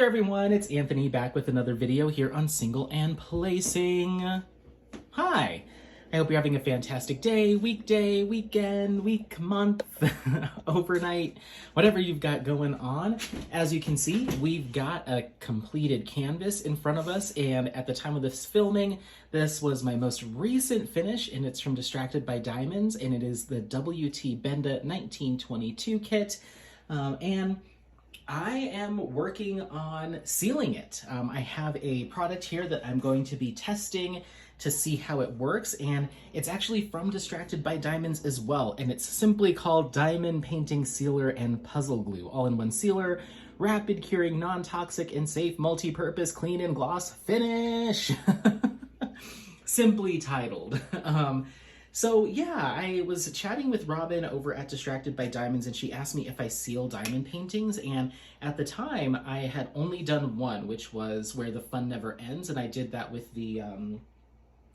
there everyone, it's Anthony back with another video here on Single and Placing. Hi, I hope you're having a fantastic day, weekday, weekend, week, month, overnight, whatever you've got going on. As you can see, we've got a completed canvas in front of us, and at the time of this filming, this was my most recent finish, and it's from Distracted by Diamonds, and it is the WT Benda 1922 kit. And I am working on sealing it. I have a product here that I'm going to be testing to see how it works, and it's actually from Distracted by Diamonds as well, and it's simply called Diamond Painting Sealer and Puzzle Glue, all-in-one sealer, rapid curing, non-toxic and safe, multi-purpose, clean and gloss finish. Simply titled. So yeah, I was chatting with Robin over at Distracted by Diamonds, and she asked me if I seal diamond paintings, and at the time I had only done one, which was Where the Fun Never Ends, and I did that with the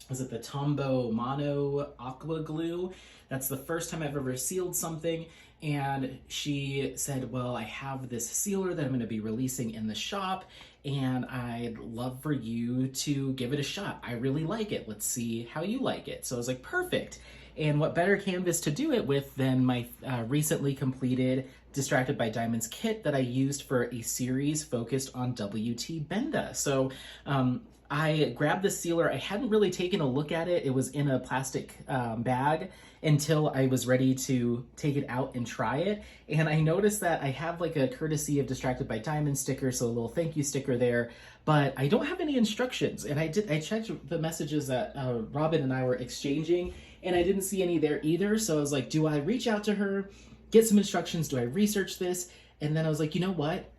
was it the Tombow Mono Aqua Glue? That's the first time I've ever sealed something, and she said, well, I have this sealer that I'm going to be releasing in the shop, and I'd love for you to give it a shot. I really like it. Let's see how you like it. So I was like, perfect. And what better canvas to do it with than my recently completed Distracted by Diamonds kit that I used for a series focused on WT Benda. So I grabbed the sealer. I hadn't really taken a look at it. It was in a plastic bag until I was ready to take it out and try it. And I noticed that I have like a courtesy of Distracted by Diamonds sticker, so a little thank you sticker there, but I don't have any instructions. And I checked the messages that Robin and I were exchanging, and I didn't see any there either. So I was like, do I reach out to her, get some instructions? Do I research this? And then I was like, you know what?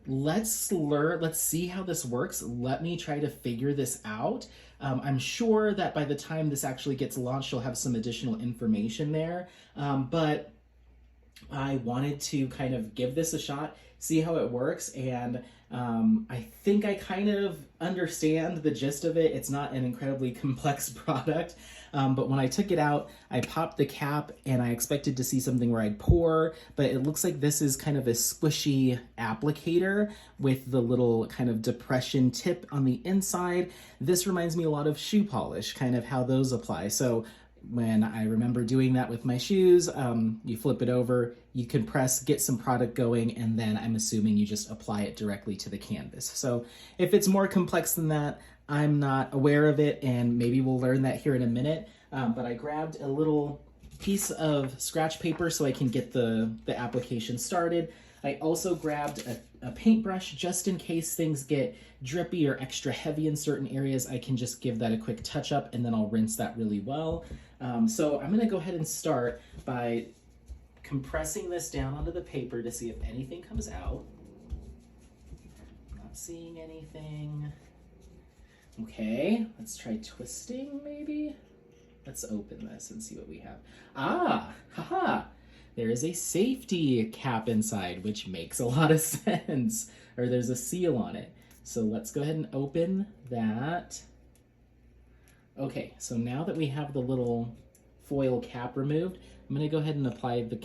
Let's see how this works. Let me try to figure this out. I'm sure that by the time this actually gets launched, you'll have some additional information there. But I wanted to kind of give this a shot, see how it works, and I think I kind of understand the gist of it. It's not an incredibly complex product, but when I took it out, I popped the cap and I expected to see something where I'd pour, but it looks like this is kind of a squishy applicator with the little kind of depression tip on the inside. This reminds me a lot of shoe polish, kind of how those apply. So when I remember doing that with my shoes, you flip it over, you compress, get some product going, and then I'm assuming you just apply it directly to the canvas. So if it's more complex than that, I'm not aware of it, and maybe we'll learn that here in a minute. But I grabbed a little piece of scratch paper so I can get the application started. I also grabbed a paintbrush just in case things get drippy or extra heavy in certain areas. I can just give that a quick touch up, and then I'll rinse that really well. So I'm gonna go ahead and start by compressing this down onto the paper to see if anything comes out. Not seeing anything. Okay, let's try twisting maybe. Let's open this and see what we have. Ah, haha. There is a safety cap inside, which makes a lot of sense. Or there's a seal on it. So let's go ahead and open that. Okay, so now that we have the little foil cap removed, I'm gonna go ahead and apply the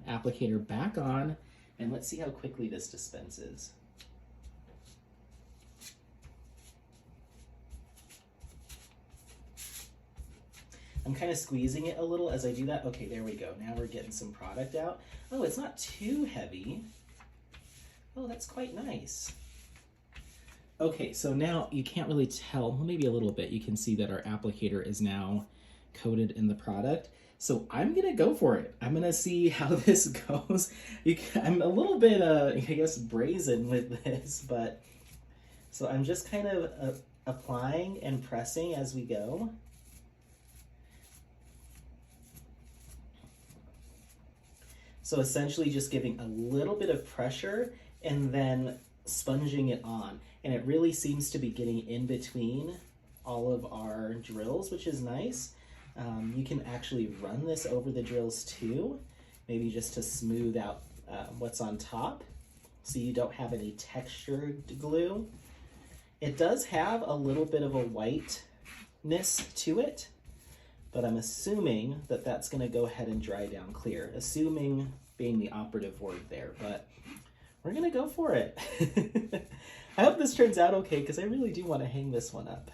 applicator back on, and let's see how quickly this dispenses. I'm kind of squeezing it a little as I do that. Okay, there we go. Now we're getting some product out. Oh, it's not too heavy. Oh, that's quite nice. Okay, so now you can't really tell, well, maybe a little bit. You can see that our applicator is now coated in the product. So I'm gonna go for it. I'm gonna see how this goes. I'm a little bit, I guess, brazen with this, but so I'm just kind of applying and pressing as we go. So essentially just giving a little bit of pressure and then sponging it on. And it really seems to be getting in between all of our drills, which is nice. You can actually run this over the drills too, maybe just to smooth out what's on top so you don't have any textured glue. It does have a little bit of a whiteness to it, but I'm assuming that that's going to go ahead and dry down clear, assuming being the operative word there. But we're gonna go for it. I hope this turns out okay because I really do want to hang this one up.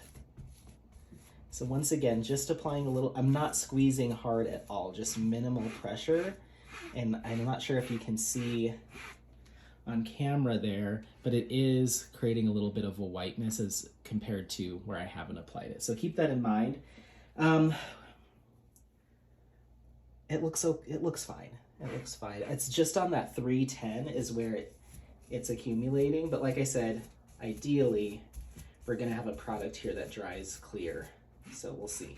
So once again, just applying a little, I'm not squeezing hard at all, just minimal pressure. And I'm not sure if you can see on camera there, but it is creating a little bit of a whiteness as compared to where I haven't applied it. So keep that in mind. It looks fine. It looks fine. It's just on that 310 is where it's accumulating. But like I said, ideally, we're gonna have a product here that dries clear. So we'll see.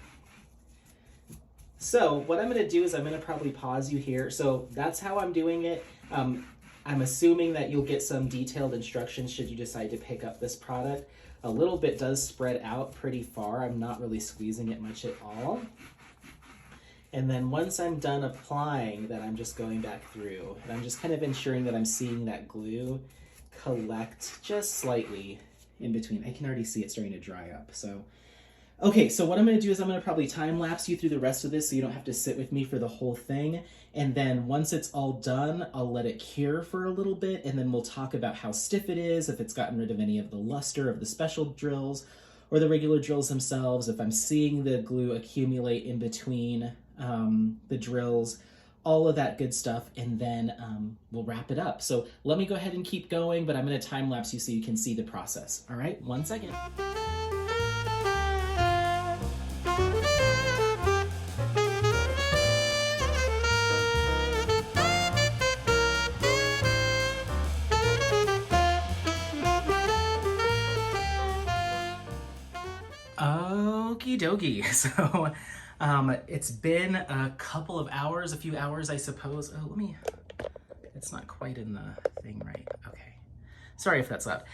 So what I'm gonna do is I'm gonna probably pause you here. So that's how I'm doing it. I'm assuming that you'll get some detailed instructions should you decide to pick up this product. A little bit does spread out pretty far. I'm not really squeezing it much at all. And then once I'm done applying that, I'm just going back through and I'm just kind of ensuring that I'm seeing that glue collect just slightly in between. I can already see it starting to dry up. So, okay, so what I'm gonna do is I'm gonna probably time lapse you through the rest of this so you don't have to sit with me for the whole thing. And then once it's all done, I'll let it cure for a little bit and then we'll talk about how stiff it is, if it's gotten rid of any of the luster of the special drills or the regular drills themselves, if I'm seeing the glue accumulate in between the drills, all of that good stuff, and then we'll wrap it up. So let me go ahead and keep going, but I'm gonna time lapse you so you can see the process. All right, 1 second. Okie dokie. So it's been a couple of hours, a few hours, I suppose. Oh, it's not quite in the thing right. Okay. Sorry if that's loud.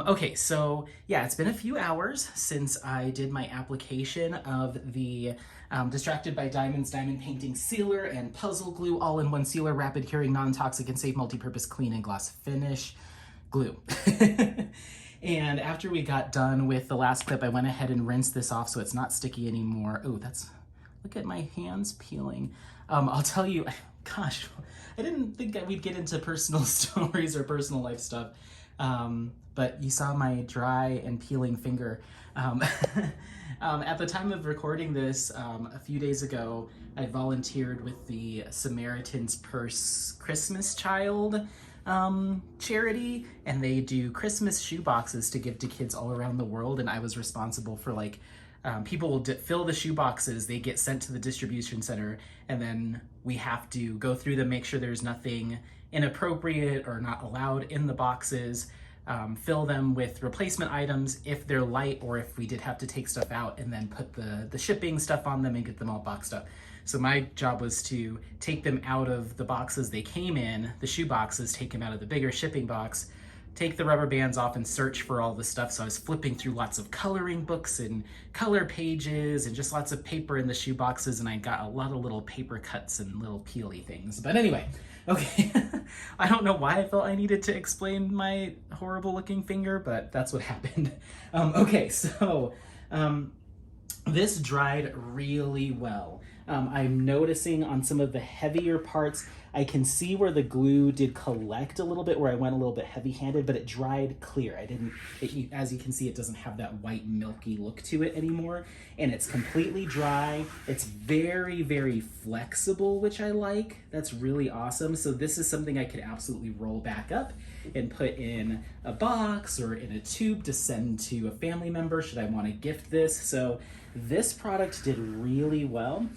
Okay, so yeah, it's been a few hours since I did my application of the Distracted by Diamonds Diamond Painting Sealer and Puzzle Glue All-in-One Sealer Rapid Curing Non-Toxic and Safe Multi-Purpose Clean and Gloss Finish Glue. And after we got done with the last clip, I went ahead and rinsed this off so it's not sticky anymore. Oh, look at my hands peeling. I'll tell you, gosh, I didn't think that we'd get into personal stories or personal life stuff, but you saw my dry and peeling finger. At the time of recording this, a few days ago, I volunteered with the Samaritan's Purse Christmas Child charity, and they do Christmas shoe boxes to give to kids all around the world, and I was responsible for people will fill the shoe boxes, they get sent to the distribution center, and then we have to go through them, make sure there's nothing inappropriate or not allowed in the boxes, fill them with replacement items if they're light or if we did have to take stuff out, and then put the shipping stuff on them and get them all boxed up. So my job was to take them out of the boxes they came in, the shoe boxes, take them out of the bigger shipping box, take the rubber bands off and search for all the stuff. So I was flipping through lots of coloring books and color pages and just lots of paper in the shoe boxes, and I got a lot of little paper cuts and little peely things. But anyway, okay. I don't know why I felt I needed to explain my horrible looking finger, but that's what happened. Okay, so this dried really well. I'm noticing on some of the heavier parts, I can see where the glue did collect a little bit, where I went a little bit heavy-handed, but it dried clear. As you can see, it doesn't have that white milky look to it anymore, and it's completely dry. It's very, very flexible, which I like. That's really awesome. So this is something I could absolutely roll back up and put in a box or in a tube to send to a family member should I want to gift this. So this product did really well.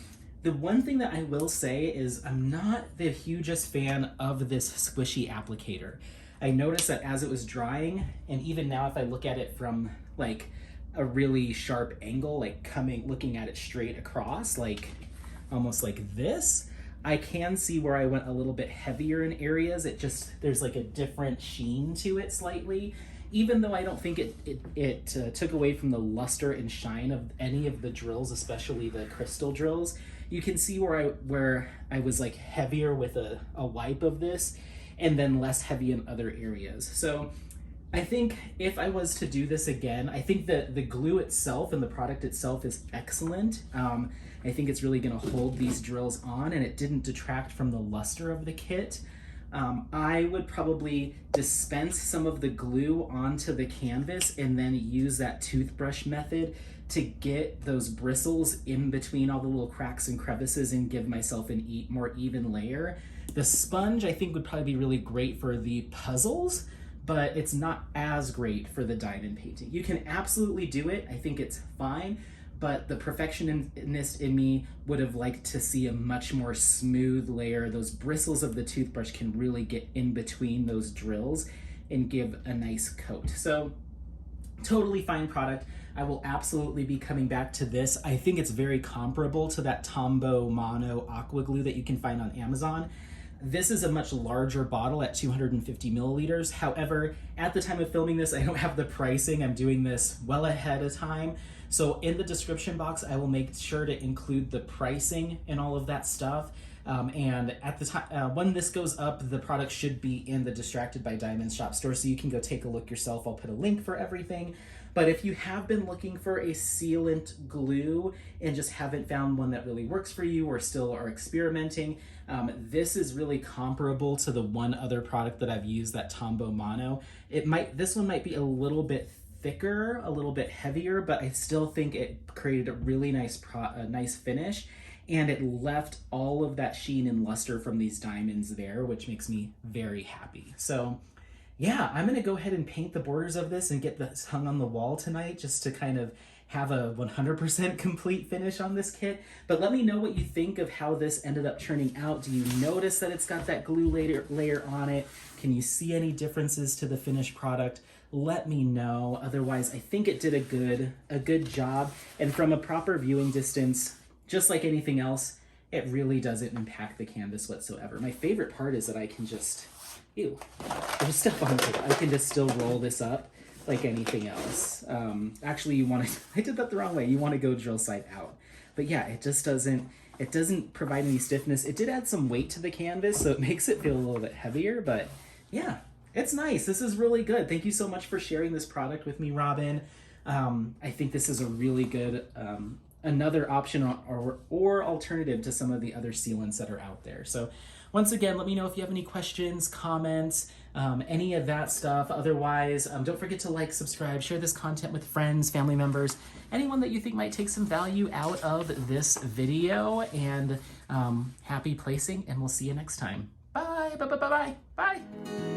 The one thing that I will say is I'm not the hugest fan of this squishy applicator. I noticed that as it was drying, and even now if I look at it from like a really sharp angle, like looking at it straight across, like almost like this, I can see where I went a little bit heavier in areas. There's like a different sheen to it slightly, even though I don't think it took away from the luster and shine of any of the drills, especially the crystal drills. You can see where I was like heavier with a wipe of this and then less heavy in other areas. So I think if I was to do this again, I think that the glue itself and the product itself is excellent. I think it's really gonna hold these drills on, and it didn't detract from the luster of the kit. I would probably dispense some of the glue onto the canvas and then use that toothbrush method to get those bristles in between all the little cracks and crevices and give myself an more even layer. The sponge I think would probably be really great for the puzzles, but it's not as great for the diamond painting. You can absolutely do it. I think it's fine, but the perfectionist in me would have liked to see a much more smooth layer. Those bristles of the toothbrush can really get in between those drills and give a nice coat. So totally fine product. I will absolutely be coming back to this. I think it's very comparable to that Tombow Mono Aqua Glue that you can find on Amazon. This is a much larger bottle at 250 milliliters. However, at the time of filming this, I don't have the pricing. I'm doing this well ahead of time. So in the description box, I will make sure to include the pricing and all of that stuff. And at the time, when this goes up, the product should be in the Distracted by Diamonds shop store, so you can go take a look yourself. I'll put a link for everything. But if you have been looking for a sealant glue and just haven't found one that really works for you or still are experimenting, this is really comparable to the one other product that I've used, that Tombow Mono. This one might be a little bit thicker, a little bit heavier, but I still think it created a really nice finish, and it left all of that sheen and luster from these diamonds there, which makes me very happy. So yeah, I'm gonna go ahead and paint the borders of this and get this hung on the wall tonight, just to kind of have a 100% complete finish on this kit. But let me know what you think of how this ended up turning out. Do you notice that it's got that glue layer on it? Can you see any differences to the finished product? Let me know. Otherwise, I think it did a good job. And from a proper viewing distance, just like anything else, it really doesn't impact the canvas whatsoever. My favorite part is that I can just, there's stuff on it. I can just still roll this up like anything else. Actually, I did that the wrong way. You want to go drill side out. But yeah, it doesn't provide any stiffness. It did add some weight to the canvas, so it makes it feel a little bit heavier, but yeah, it's nice. This is really good. Thank you so much for sharing this product with me, Robin. I think this is a really good, another option or alternative to some of the other sealants that are out there. So once again, let me know if you have any questions, comments, any of that stuff. Otherwise, don't forget to like, subscribe, share this content with friends, family members, anyone that you think might take some value out of this video. And happy placing, and we'll see you next time. Bye, bye, bye, bye, bye, bye.